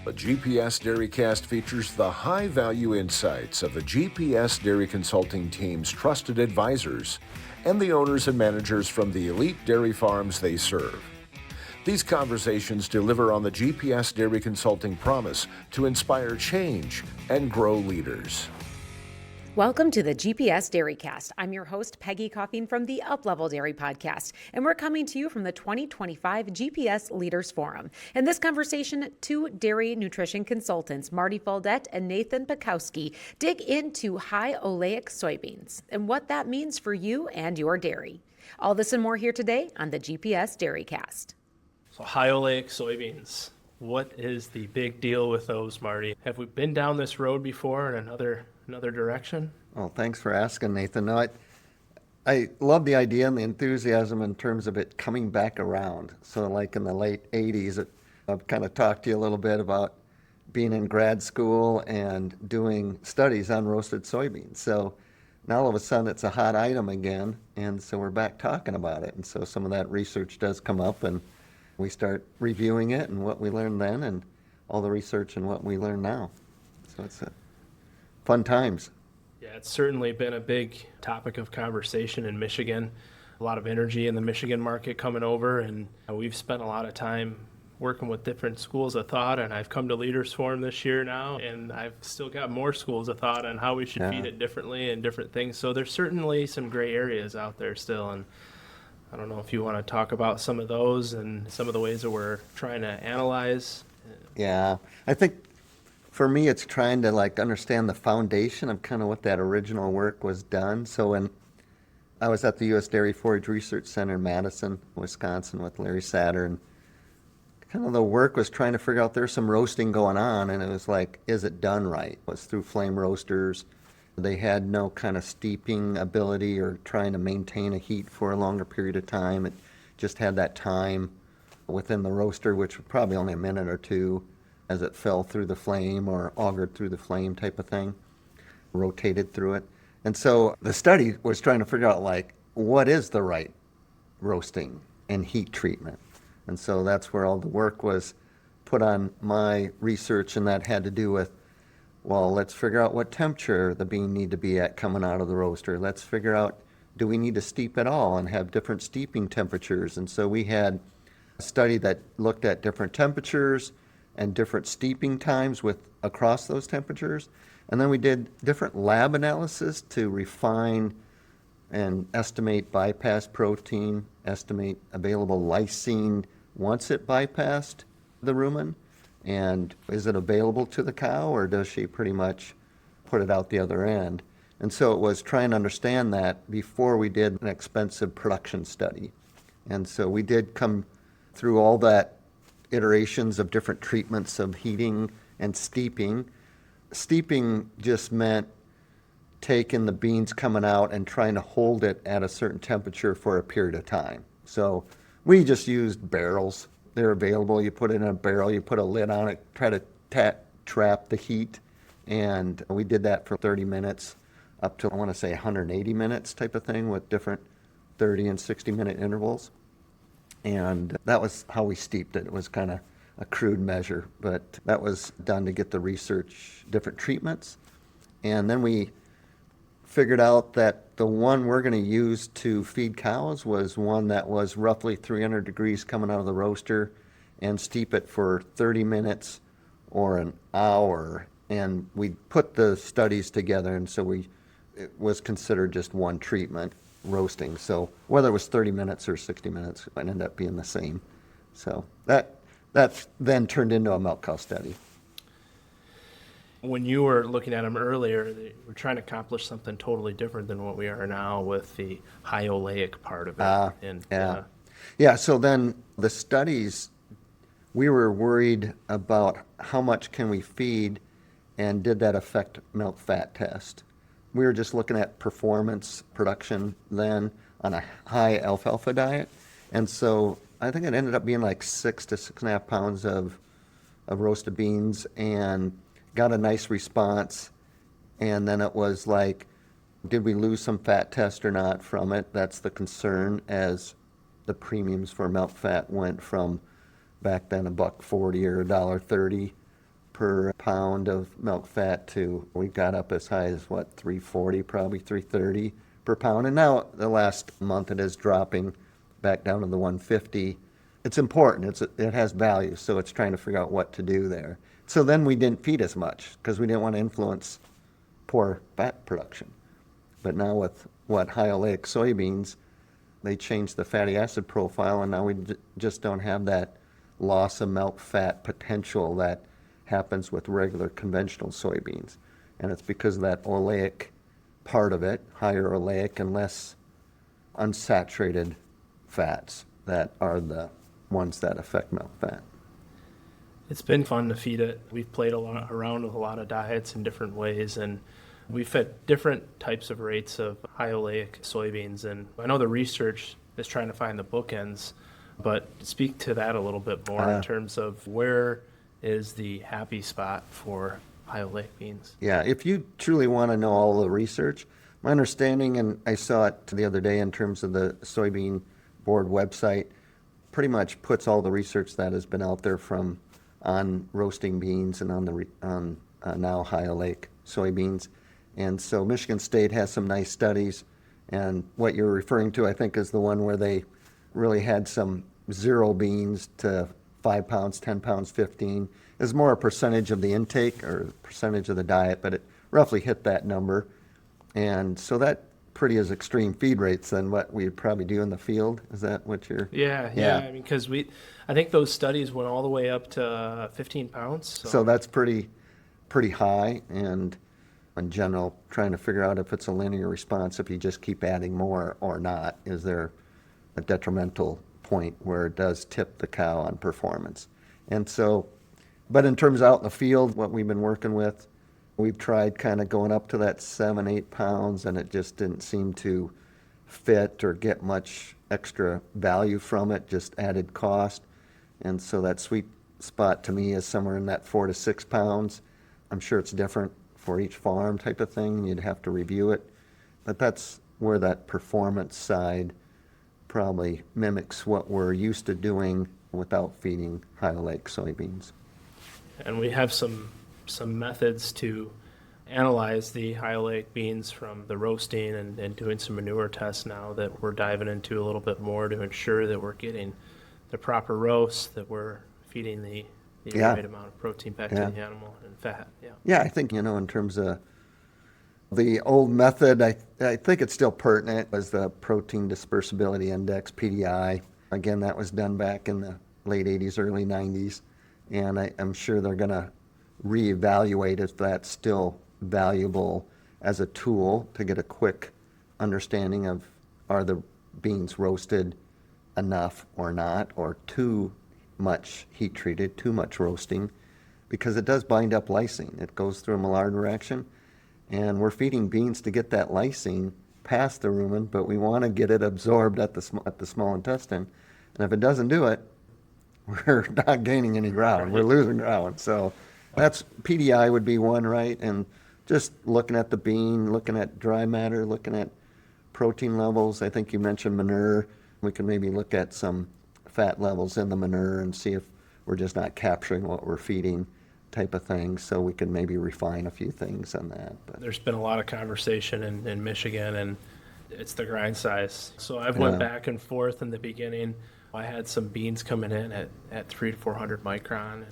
The GPS DairyCAST features the high-value insights of the GPS Dairy Consulting team's trusted advisors and the owners and managers from the elite dairy farms they serve. These conversations deliver on the GPS Dairy Consulting promise to inspire change and grow leaders. Welcome to the GPS DairyCAST. I'm your host, Peggy Coffeen from the Up-Level Dairy Podcast, and we're coming to you from the 2025 GPS Leaders Forum. In this conversation, two dairy nutrition consultants, Marty Faldet and Nathan Pokowski, dig into high oleic soybeans and what that means for you and your dairy. All this and more here today on the GPS DairyCAST. So high oleic soybeans, what is the big deal with those, Marty? Have we been down this road before in another direction? Well, thanks for asking, Nathan. No, I love the idea and the enthusiasm in terms of it coming back around. So like in the late 80s, I've kind of talked to you a little bit about being in grad school and doing studies on roasted soybeans. So now all of a sudden it's a hot item again, and so we're back talking about it. And so some of that research does come up, and we start reviewing it and what we learned then and all the research and what we learn now. So it's fun times. Yeah, it's certainly been a big topic of conversation in Michigan. A lot of energy in the Michigan market coming over, and we've spent a lot of time working with different schools of thought, and I've come to Leaders Forum this year now, and I've still got more schools of thought on how we should feed it differently and different things. So there's certainly some gray areas out there still, and I don't know if you want to talk about some of those and some of the ways that we're trying to analyze. Yeah, I think for me, it's trying to understand the foundation of kind of what that original work was done. So when I was at the U.S. Dairy Forage Research Center in Madison, Wisconsin with Larry Satter, and kind of the work was trying to figure out there's some roasting going on, and it was like, is it done right? It was through flame roasters. They had no kind of steeping ability or trying to maintain a heat for a longer period of time. It just had that time within the roaster, which was probably only a minute or two, as it fell through the flame or augured through the flame type of thing, rotated through it. And so the study was trying to figure out what is the right roasting and heat treatment. And so that's where all the work was put on my research, and that had to do with, well, let's figure out what temperature the bean need to be at coming out of the roaster. Let's figure out, do we need to steep at all and have different steeping temperatures? And so we had a study that looked at different temperatures and different steeping times across those temperatures. And then we did different lab analysis to refine and estimate bypass protein, estimate available lysine once it bypassed the rumen, and is it available to the cow, or does she pretty much put it out the other end? And so it was trying to understand that before we did an expensive production study. And so we did come through all that iterations of different treatments of heating and steeping. Steeping just meant taking the beans coming out and trying to hold it at a certain temperature for a period of time. So we just used barrels. They're available. You put it in a barrel, you put a lid on it, try to trap the heat. And we did that for 30 minutes up to, I want to say, 180 minutes type of thing with different 30 and 60-minute intervals. And that was how we steeped it. It was kind of a crude measure, but that was done to get the research, different treatments. And then we figured out that the one we're going to use to feed cows was one that was roughly 300 degrees coming out of the roaster, and steep it for 30 minutes or an hour. And we put the studies together, and so it was considered just one treatment, roasting. So whether it was 30 minutes or 60 minutes, it ended up being the same. So that then turned into a milk cow study. When you were looking at them earlier, they were trying to accomplish something totally different than what we are now with the high oleic part of it. Yeah, so then the studies, we were worried about how much can we feed, and did that affect milk fat test. We were just looking at performance production then on a high alfalfa diet. And so I think it ended up being 6 to 6.5 pounds of roasted beans, and got a nice response. And then it was did we lose some fat test or not from it? That's the concern, as the premiums for milk fat went from back then $1.40 or $1.30 per pound of milk fat to, we got up as high as 340, probably 330 per pound. And now the last month it is dropping back down to the 150. It's important, it has value, so it's trying to figure out what to do there. So then we didn't feed as much because we didn't want to influence poor fat production. But now with high oleic soybeans, they changed the fatty acid profile, and now we just don't have that loss of milk fat potential that happens with regular conventional soybeans. And it's because of that oleic part of it, higher oleic and less unsaturated fats that are the ones that affect milk fat. It's been fun to feed it. We've played around with a lot of diets in different ways, and we've fed different types of rates of high oleic soybeans. And I know the research is trying to find the bookends, but speak to that a little bit more in terms of where is the happy spot for high oleic beans. Yeah, if you truly want to know all the research, my understanding, and I saw it the other day in terms of the soybean board website, pretty much puts all the research that has been out there from on roasting beans and on now high oleic soybeans. And so Michigan State has some nice studies, and what you're referring to, I think, is the one where they really had some 0 beans to 5 pounds, 10 pounds, 15. It's more a percentage of the intake or percentage of the diet, but it roughly hit that number. And so that pretty is extreme feed rates than what we'd probably do in the field. Is that what you're? Yeah. I mean, because I think those studies went all the way up to 15 pounds. So that's pretty high, and in general, trying to figure out if it's a linear response, if you just keep adding more or not. Is there a detrimental point where it does tip the cow on performance? And so, but in terms of out in the field, what we've been working with, we've tried kind of going up to that 7-8 pounds, and it just didn't seem to fit or get much extra value from it, just added cost. And so that sweet spot to me is somewhere in that 4 to 6 pounds. I'm sure it's different for each farm type of thing. You'd have to review it. But that's where that performance side probably mimics what we're used to doing without feeding high oleic soybeans. And we have some methods to analyze the high oleic beans from the roasting and doing some manure tests now that we're diving into a little bit more to ensure that we're getting the proper roast, that we're feeding the right amount of protein back to the animal and fat. Yeah, I think, in terms of the old method, I think it's still pertinent, was the protein dispersibility index, PDI. Again, that was done back in the late 80s, early 90s, and I'm sure they're going to reevaluate if that's still valuable as a tool to get a quick understanding of, are the beans roasted enough or not, or too much heat treated, too much roasting, because it does bind up lysine. It goes through a Maillard reaction, and we're feeding beans to get that lysine past the rumen, but we want to get it absorbed at the small intestine. And if it doesn't do it, we're not gaining any ground. We're losing ground. So that's PDI would be one, right? And just looking at the bean, looking at dry matter, looking at protein levels. I think you mentioned manure. We can maybe look at some fat levels in the manure and see if we're just not capturing what we're feeding, type of thing. So we can maybe refine a few things on that. But there's been a lot of conversation in Michigan, and it's the grind size. So I've went back and forth in the beginning. I had some beans coming in at 300 to 400 micron.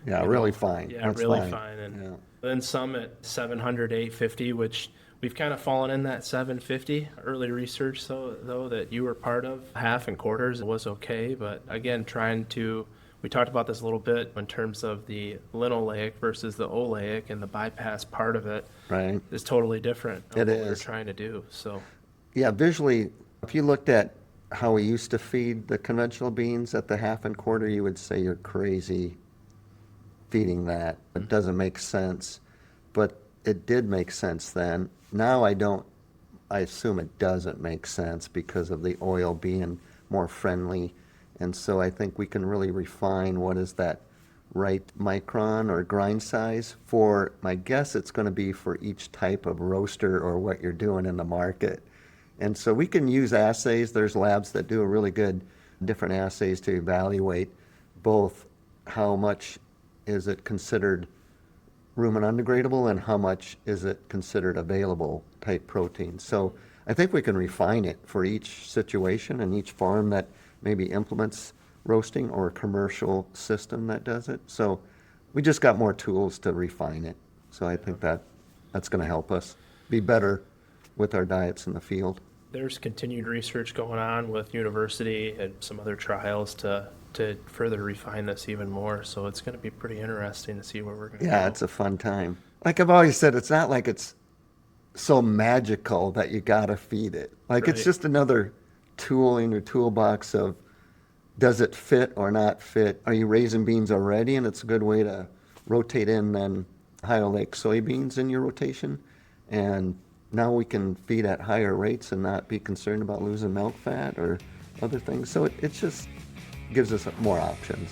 And, really fine. Yeah, that's really fine. And then some at 700, 850, which we've kind of fallen in that 750. Early research, though, that you were part of, half and quarters was okay. But again, we talked about this a little bit in terms of the linoleic versus the oleic, and the bypass part of it is totally different than what we're trying to do. So, yeah, visually, if you looked at how we used to feed the conventional beans at the half and quarter, you would say you're crazy feeding that. It doesn't make sense. But it did make sense then. Now I assume it doesn't make sense because of the oil being more friendly. And so I think we can really refine what is that right micron or grind size for, my guess it's going to be for each type of roaster or what you're doing in the market. And so we can use assays. There's labs that do a really good different assays to evaluate both how much is it considered rumen undegradable and how much is it considered available type protein. So I think we can refine it for each situation and each farm that maybe implements roasting or a commercial system that does it. So we just got more tools to refine it. So I think that's going to help us be better with our diets in the field. There's continued research going on with university and some other trials to further refine this even more. So it's going to be pretty interesting to see where we're going to go. Yeah, it's a fun time. Like I've always said, it's not like it's so magical that you got to feed it. Like it's Right. just another tool in your toolbox of, does it fit or not fit? Are you raising beans already? And it's a good way to rotate in then high oleic soybeans in your rotation. And now we can feed at higher rates and not be concerned about losing milk fat or other things. So it just gives us more options.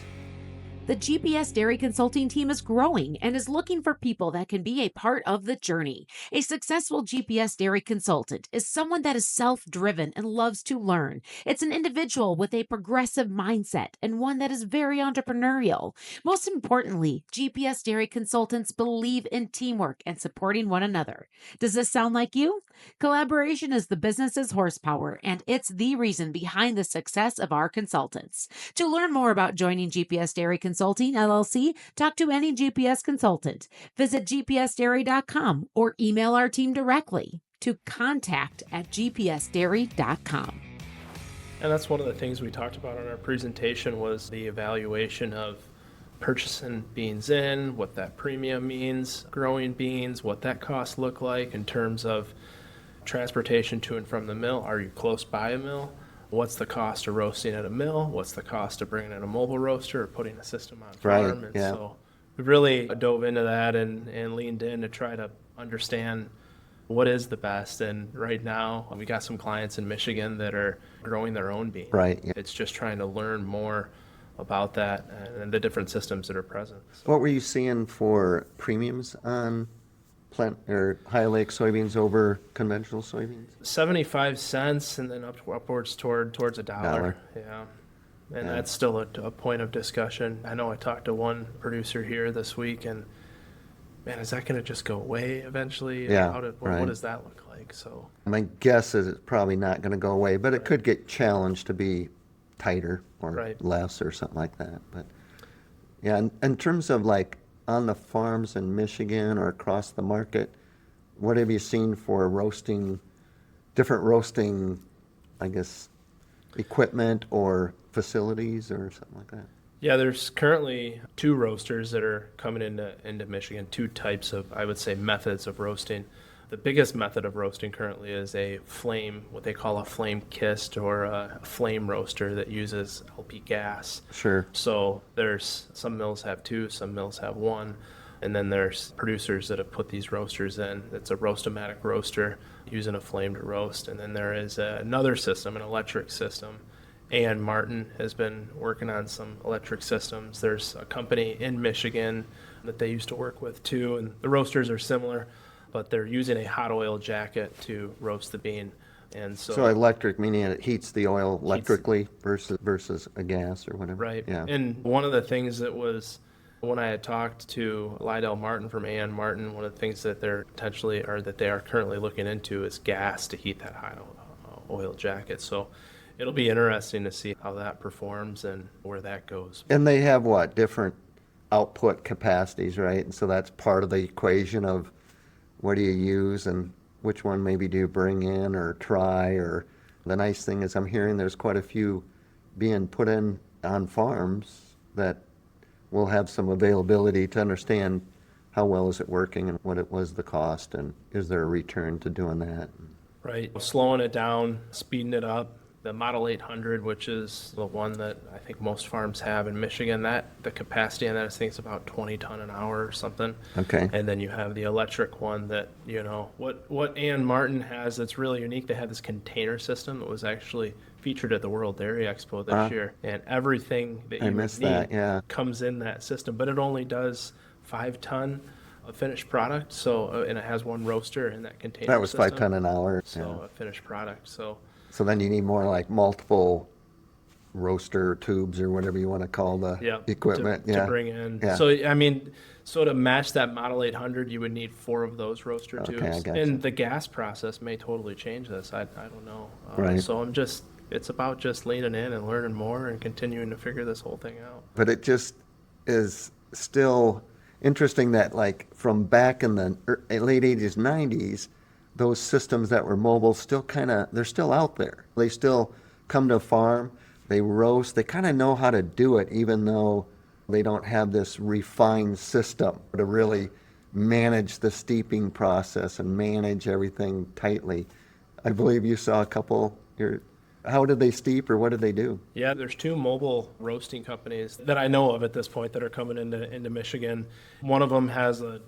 The GPS Dairy Consulting team is growing and is looking for people that can be a part of the journey. A successful GPS Dairy Consultant is someone that is self-driven and loves to learn. It's an individual with a progressive mindset and one that is very entrepreneurial. Most importantly, GPS Dairy Consultants believe in teamwork and supporting one another. Does this sound like you? Collaboration is the business's horsepower, and it's the reason behind the success of our consultants. To learn more about joining GPS Dairy Consulting LLC, talk to any GPS consultant. Visit gpsdairy.com or email our team directly to contact@gpsdairy.com. And that's one of the things we talked about in our presentation was the evaluation of purchasing beans in, what that premium means, growing beans, what that cost look like in terms of transportation to and from the mill. Are you close by a mill? What's the cost of roasting at a mill? What's the cost of bringing in a mobile roaster or putting a system on farm? Right, And yeah. so we really dove into that and leaned in to try to understand what is the best. And right now, we got some clients in Michigan that are growing their own beans. Right, yeah. It's just trying to learn more about that and the different systems that are present. So What were you seeing for premiums on or high oleic soybeans over conventional soybeans? 75 cents and then upwards towards $1. Dollar. Yeah. And Yeah. that's still a point of discussion. I know I talked to one producer here this week, and man, is that going to just go away eventually? Yeah, What right. does that look like? So My guess is it's probably not going to go away, but it could get challenged to be tighter or Right. less or something like that. But yeah, in terms of like on the farms in Michigan or across the market, what have you seen for different roasting, I guess, equipment or facilities or something like that? yeah, there's currently 2 roasters that are coming into Michigan, 2 types of, I would say, methods of roasting. The biggest method of roasting currently is what they call a flame kist or a flame roaster that uses LP gas. Sure. So there's some mills have 2, some mills have 1, and then there's producers that have put these roasters in. It's a roast-o-matic roaster using a flame to roast. And then there is another system, an electric system. And Martin has been working on some electric systems. There's a company in Michigan that they used to work with too, and the roasters are similar, but they're using a hot oil jacket to roast the bean. And So electric, meaning it heats the oil electrically versus a gas or whatever? right. Yeah. And one of the things that was, when I had talked to Lydell Martin from A&M Martin, one of the things that they're potentially, or that they are currently looking into is gas to heat that hot oil jacket. So it'll be interesting to see how that performs and where that goes. And they have what? Different output capacities, right? And so that's part of the equation of what do you use and which one maybe do you bring in or try, or the nice thing is I'm hearing there's quite a few being put in on farms that will have some availability to understand how well is it working and what it was the cost and is there a return to doing that. Right. Slowing it down, speeding it up. The Model 800, which is the one that I think most farms have in Michigan, the capacity on that I think is about 20 ton an hour or something. Okay. And then you have the electric one that, what Ann Martin has that's really unique. They have this container system that was actually featured at the World Dairy Expo this year. And everything that I you missed need that, yeah. comes in that system, but it only does 5 ton of finished product. So, and it has one roaster in that container That was 5 system. ton an hour. So Yeah. a finished product. So then you need more like multiple roaster tubes or whatever you want to call the Yeah, equipment. to bring in. Yeah. So I mean, So to match that Model 800, you would need 4 of those roaster Okay, tubes. I gotcha. And the gas process may totally change this. I don't know. Right. So it's about just leaning in and learning more and continuing to figure this whole thing out. But it just is still interesting that, like, from back in the late 80s, 90s, those systems that were mobile still they're still out there. They still come to a farm, they roast, they kind of know how to do it, even though they don't have this refined system to really manage the steeping process and manage everything tightly. I believe you saw a couple here. How did they steep, or what did they do? Yeah, there's 2 mobile roasting companies that I know of at this point that are coming into Michigan. One of them has a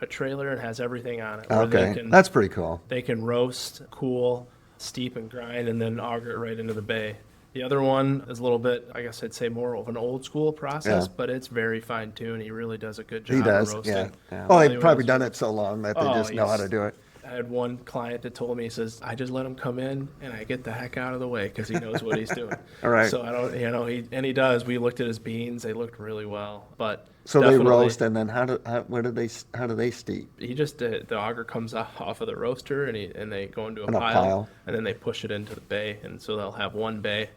trailer and has everything on it. Where Okay, that's pretty cool. They can roast, cool, steep, and grind, and then auger it right into the bay. The other one is a little bit, I guess I'd say, more of an old school process, Yeah. but it's very fine tuned. He really does a good job He does, of roasting. yeah. Well, they've Really probably does. done it so long that they Oh, just know how to he's- do it. I had one client that told me, he says, I just let him come in and I get the heck out of the way because he knows what he's doing. All right. So I don't, he does. We looked at his beans. They looked really well, but So they definitely- roast, and then how do they steep? He just, the auger comes off of the roaster and they go into a In a pile, pile. and then they push it into the bay. And so they'll have one bay,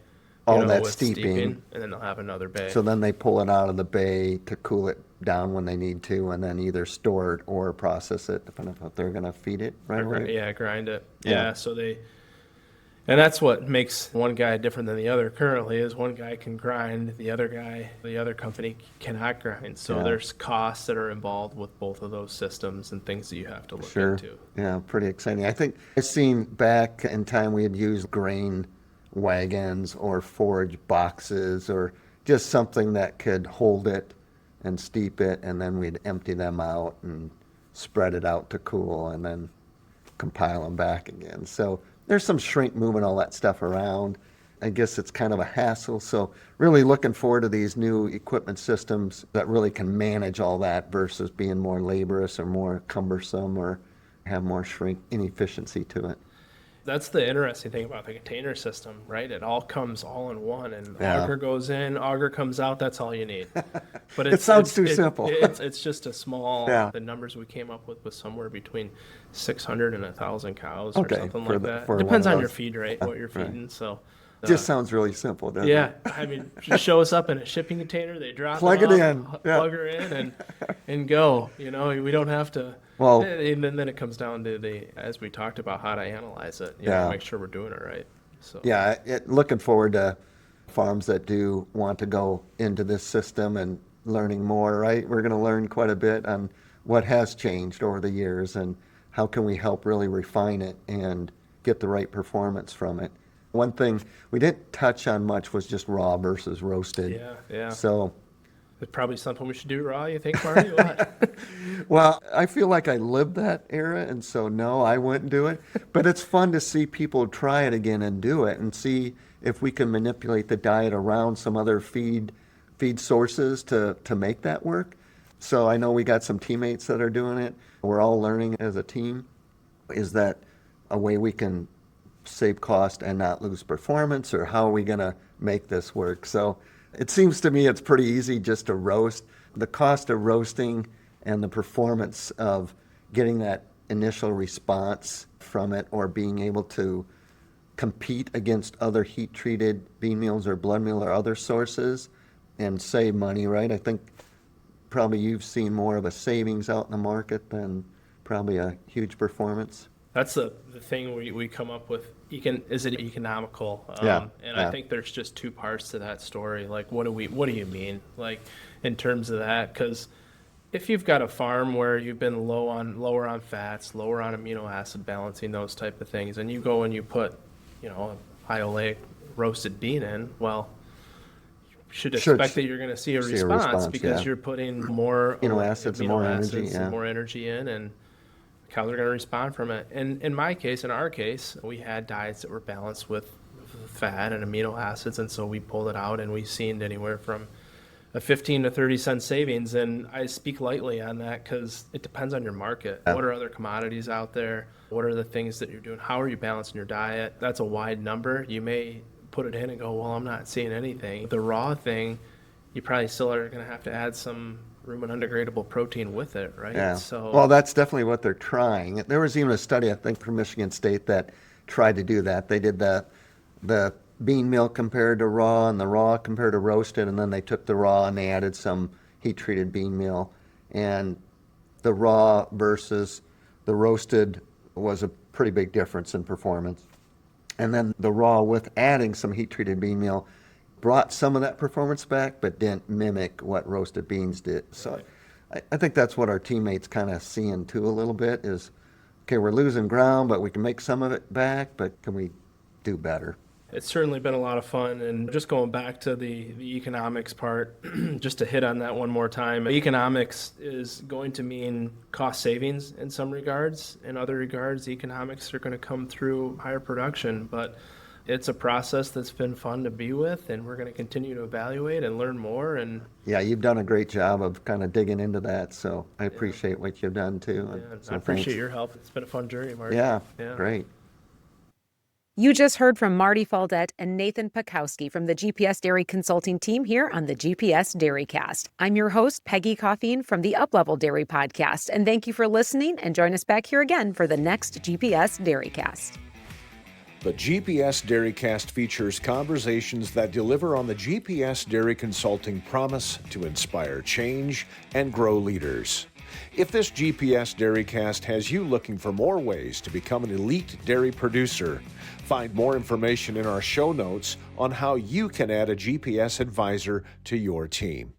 Oh, that's with steeping. and then they'll have another bay. So then they pull it out of the bay to cool it down when they need to, and then either store it or process it, depending on if they're going to feed it right away. Yeah, grind it. Yeah. Yeah, so and that's what makes one guy different than the other currently is one guy can grind, the other company cannot grind. So Yeah. there's costs that are involved with both of those systems and things that you have to look Sure. into. Yeah, pretty exciting. I think I've seen back in time we had used grain wagons or forage boxes or just something that could hold it and steep it, and then we'd empty them out and spread it out to cool and then compile them back again. So there's some shrink moving all that stuff around. I guess it's kind of a hassle. So really looking forward to these new equipment systems that really can manage all that versus being more laborious or more cumbersome or have more shrink inefficiency to it. That's the interesting thing about the container system, right? It all comes all in one, and Yeah. auger goes in, auger comes out. That's all you need. But It sounds too simple. It's just a small. Yeah. The numbers we came up with was somewhere between 600 and 1,000 cows or Okay, something for like the- that. for Depends one of on your those. feed rate, what you're Right. feeding. So. Just sounds really simple, doesn't Yeah, it? I mean, just show us up in a shipping container. They drop Plug it it off, in, yeah. plug her in, and go. You know, we don't have to. Well- and then it comes down to as we talked about, how to analyze it. You Yeah. know, make sure we're doing it right. So Yeah, looking forward to farms that do want to go into this system and learning more, right? We're going to learn quite a bit on what has changed over the years and how can we help really refine it and get the right performance from it. One thing we didn't touch on much was just raw versus roasted. Yeah. So, It's probably something we should do raw. You think, Marty? What? well, I feel like I lived that era, and so no, I wouldn't do it. But it's fun to see people try it again and do it and see if we can manipulate the diet around some other feed sources to make that work. So I know we got some teammates that are doing it. We're all learning as a team. Is that a way we can save cost and not lose performance, or how are we going to make this work? So it seems to me it's pretty easy just to roast. The cost of roasting and the performance of getting that initial response from it, or being able to compete against other heat-treated bean meals or blood meal or other sources and save money, right? I think probably you've seen more of a savings out in the market than probably a huge performance. That's the thing we come up with. Is it economical? Yeah, And yeah. I think there's just 2 parts to that story. Like, what do you mean? Like, in terms of that, because if you've got a farm where you've been lower on fats, lower on amino acid balancing, those type of things, and you go and you put, a high oleic roasted bean in, well, you should expect that you're going to see a response because yeah. you're putting more Amino acids and more energy, yeah. and more energy in, and cows are going to respond from it. And in our case, we had diets that were balanced with fat and amino acids, and so we pulled it out, and we've seen anywhere from a 15 to 30 cent savings. And I speak lightly on that because it depends on your market. Yeah. What are other commodities out there? What are the things that you're doing? How are you balancing your diet? That's a wide number. You may put it in and go, well, I'm not seeing anything. The raw thing, you probably still are going to have to add some rumen undegradable protein with it, right? Yeah. So, Well, that's definitely what they're trying. There was even a study, I think, from Michigan State that tried to do that. They did the bean meal compared to raw and the raw compared to roasted, and then they took the raw and they added some heat-treated bean meal. And the raw versus the roasted was a pretty big difference in performance. And then the raw with adding some heat-treated bean meal brought some of that performance back, but didn't mimic what roasted beans did. So I think that's what our teammates kind of seeing too a little bit is, okay, we're losing ground, but we can make some of it back, but can we do better? it's certainly been a lot of fun. And just going back to the economics part, just to hit on that one more time, economics is going to mean cost savings in some regards. In other regards, economics are going to come through higher production. But it's a process that's been fun to be with, and we're going to continue to evaluate and learn more. And Yeah, you've done a great job of kind of digging into that, so I appreciate what you've done too. yeah, So I appreciate thanks. your help. It's been a fun journey, Marty. Yeah, Yeah. great. You just heard from Marty Faldet and Nathan Pokowski from the GPS Dairy Consulting team here on the GPS DairyCast. I'm your host, Peggy Coffeen from the Uplevel Dairy Podcast, and thank you for listening, and join us back here again for the next GPS DairyCast. The GPS DairyCast features conversations that deliver on the GPS Dairy Consulting promise to inspire change and grow leaders. If this GPS DairyCast has you looking for more ways to become an elite dairy producer, find more information in our show notes on how you can add a GPS advisor to your team.